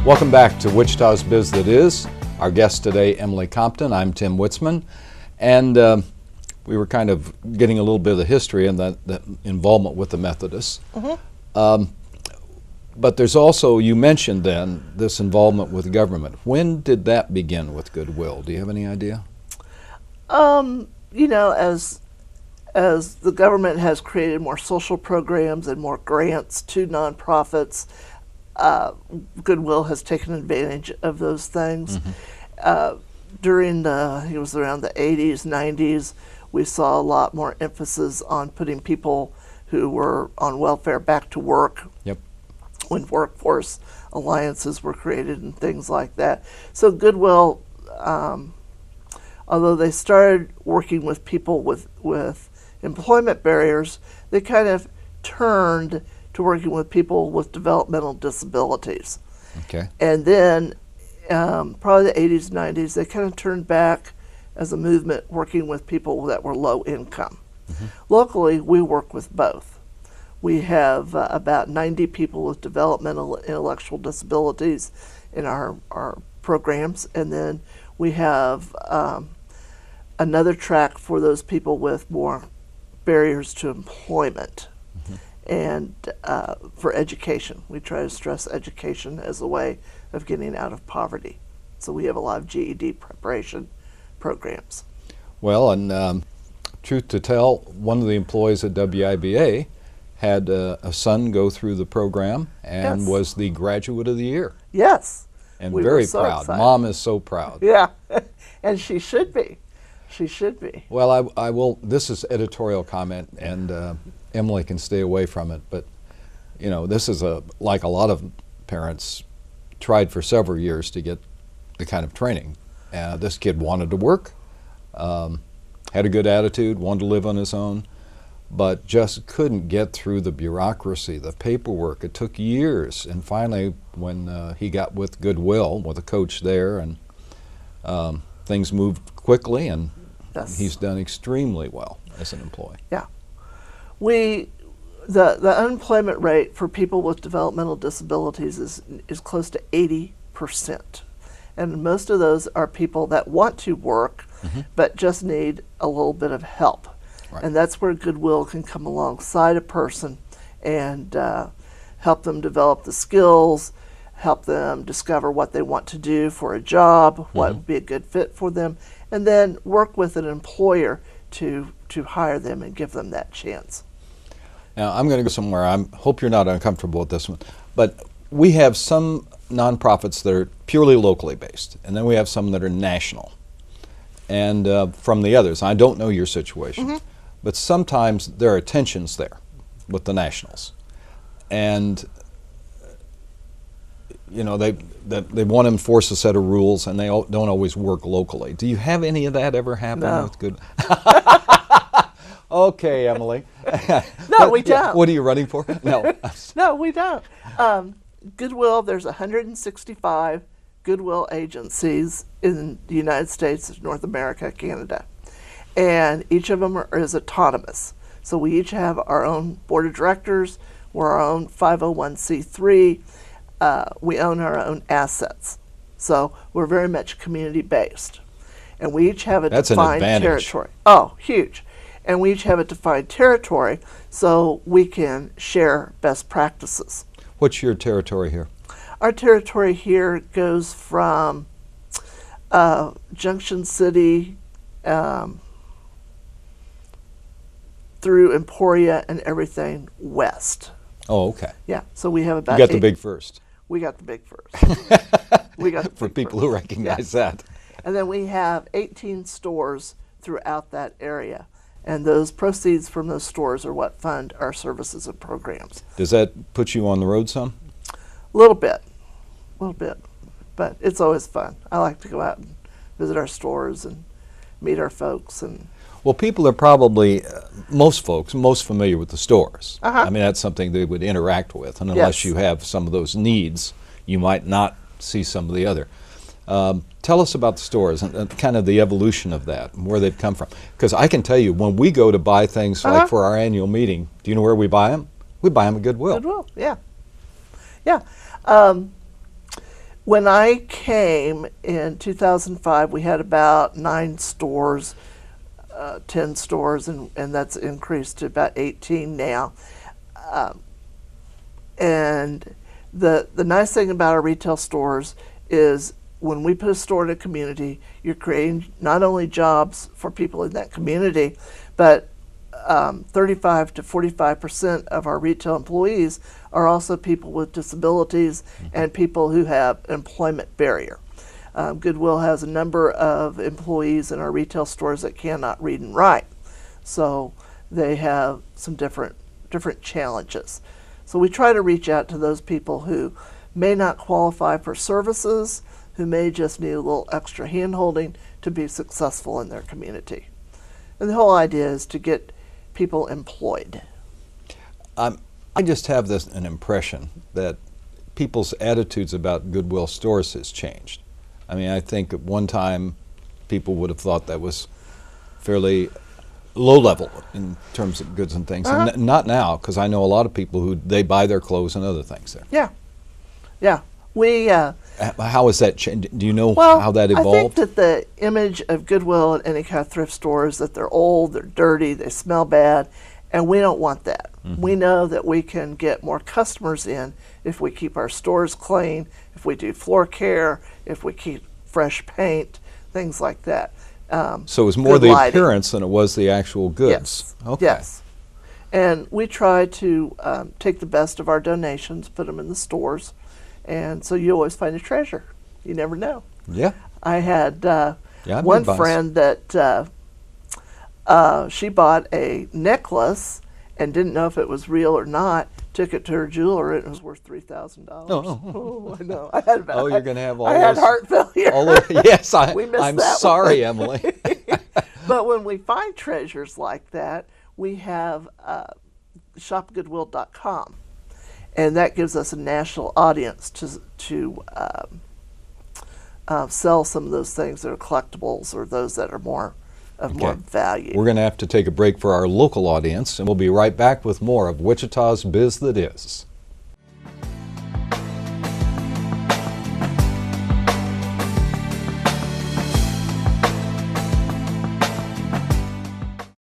Welcome back to Wichita's Biz That Is. Our guest today, Emily Compton. I'm Tim Witzman. And we were kind of getting a little bit of the history and that involvement with the Methodists. But there's also, you mentioned then, this involvement with government. When did that begin with Goodwill? Do you have any idea? You know, as the government has created more social programs and more grants to nonprofits, Goodwill has taken advantage of those things. During it was around the 80s, 90s, we saw a lot more emphasis on putting people who were on welfare back to work. Yep. When workforce alliances were created and things like that. So Goodwill, although they started working with people with employment barriers, they kind of turned to working with people with developmental disabilities. Okay. And then probably the 80s, 90s, they kind of turned back as a movement working with people that were low income. Locally, we work with both. We have about 90 people with developmental intellectual disabilities in our programs, and then we have another track for those people with more barriers to employment and for education. We try to stress education as a way of getting out of poverty. So we have a lot of GED preparation programs. Well, and truth to tell, one of the employees at WIBA had a son go through the program and Yes. was the graduate of the year. Yes. And We were very so proud. excited. Mom is so proud. Yeah, and she should be. She should be. Well, I will, this is editorial comment, and Emily can stay away from it, but, you know, this is like a lot of parents tried for several years to get the kind of training. This kid wanted to work, had a good attitude, wanted to live on his own, but just couldn't get through the bureaucracy, the paperwork. It took years, and finally, when he got with Goodwill, with a coach there, and things moved quickly, and Yes. he's done extremely well as an employee. Yeah. The unemployment rate for people with developmental disabilities is close to 80%. And most of those are people that want to work, but just need a little bit of help. Right. And that's where Goodwill can come alongside a person and help them develop the skills, help them discover what they want to do for a job, what would be a good fit for them, and then work with an employer to hire them and give them that chance. Now, I'm going to go somewhere. I hope you're not uncomfortable with this one, but we have some nonprofits that are purely locally based, and then we have some that are national. And from the others, I don't know your situation, but sometimes there are tensions there with the nationals. And you know, they want to enforce a set of rules, and they don't always work locally. Do you have any of that ever happen No. with Good? Okay, Emily. No, we don't. What are you running for? No. No, we don't. Goodwill, there's 165 Goodwill agencies in the United States, North America, Canada. And each of them is autonomous. So we each have our own board of directors. We're our own 501c3. We own our own assets. So we're very much community-based. And we each have a That's an defined advantage. territory. Oh, huge. And we each have a defined territory so we can share best practices. What's your territory here? Our territory here goes from Junction City through Emporia and everything west. Oh, okay. Yeah, so we have about You got the big first. We got the big first. We got the For big people first. who recognize that. And then we have 18 stores throughout that area. And those proceeds from those stores are what fund our services and programs. Does that put you on the road some? A little bit. But it's always fun. I like to go out and visit our stores and meet our folks. And Well, people are probably, most folks, most familiar with the stores. Uh-huh. I mean, that's something they would interact with. And unless Yes. you have some of those needs, you might not see some of the other. Tell us about the stores and kind of the evolution of that and where they've come from. Because I can tell you, when we go to buy things like for our annual meeting, do you know where we buy them? We buy them at Goodwill. Goodwill, yeah. Yeah. When I came in 2005, we had about 9 stores, 10 stores, and that's increased to about 18 now. And the nice thing about our retail stores is when we put a store in a community, you're creating not only jobs for people in that community, but 35 to 45% of our retail employees are also people with disabilities and people who have employment barrier. Goodwill has a number of employees in our retail stores that cannot read and write, so they have some different challenges. So we try to reach out to those people who may not qualify for services, who may just need a little extra hand-holding to be successful in their community. And the whole idea is to get people employed. I just have an impression that people's attitudes about Goodwill stores has changed. I mean, I think at one time people would have thought that was fairly low level in terms of goods and things. And not now, because I know a lot of people who they buy their clothes and other things there. Yeah, yeah. We. How has that changed? Do you know Well, how that evolved? I think that the image of Goodwill and any kind of thrift store is that they're old, they're dirty, they smell bad, and we don't want that. We know that we can get more customers in if we keep our stores clean, if we do floor care, if we keep fresh paint, things like that. So it was more good the lighting. appearance than it was the actual goods. Yes. Okay. Yes. And we try to take the best of our donations, put them in the stores, and so you always find a treasure. You never know. Yeah. I had Yeah, one buys. friend that she bought a necklace and didn't know if it was real or not. Took it to her jeweler, and it was worth $3,000. Oh, I know. I had about. Oh, you're going to have all I had those- heart failure. Yes, We missed I'm that sorry, one. Emily. But when we find treasures like that, we have shopgoodwill.com, and that gives us a national audience to sell some of those things that are collectibles or those that are more value. We're going to have to take a break for our local audience, and we'll be right back with more of Wichita's Biz That Is.